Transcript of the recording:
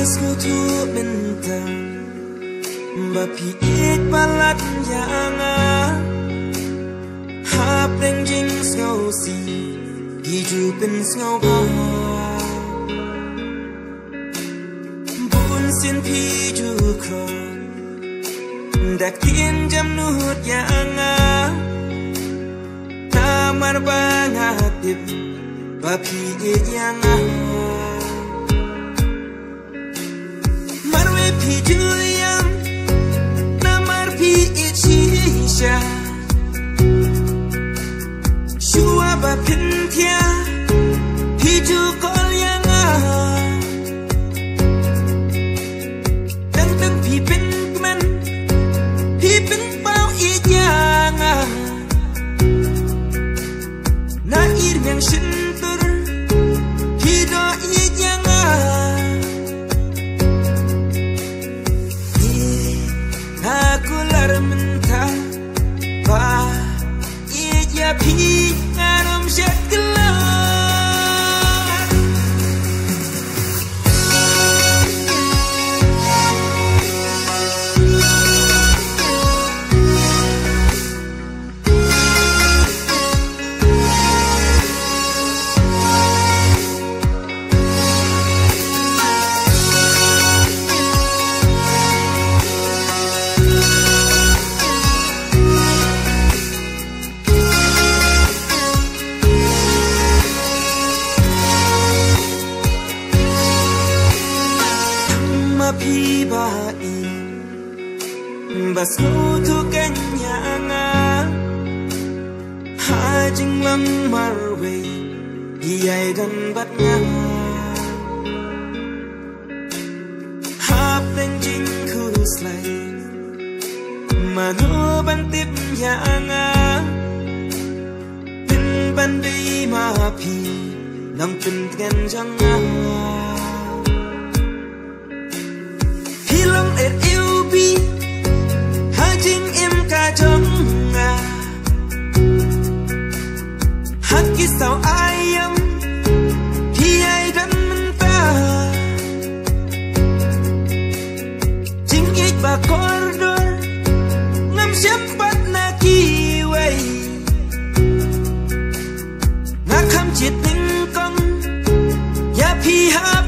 Sekutu bintang Bapi ik balat yanga Hapleng jing ngau si Hijupin ngau ba Bun sin piju kron Dak tien jam nuhut yanga Tamar bangatip Bapi ik yanga Marwe piju yang Namar pi ichi Shua ba pintia Piju kol yang Teng teng pi pin men Pi pin pau yang Na ir yang shintur Hido yang Aku lar mentah Ba Iya pi ngarom syaklah Pi bai Bas tu kenyanga Hajing lang marwe Iyai dan batnya Hap dan jing kuslay Mano bantip yanga Pin bandi mapi Nang pin dengan jangan Hilang et ilbi Hajing im kajong Hak kisau ayam Hiai dan mentah Jing ik bakordor Ngam siampat na kiway Ngakam jit ningkong Ya pihak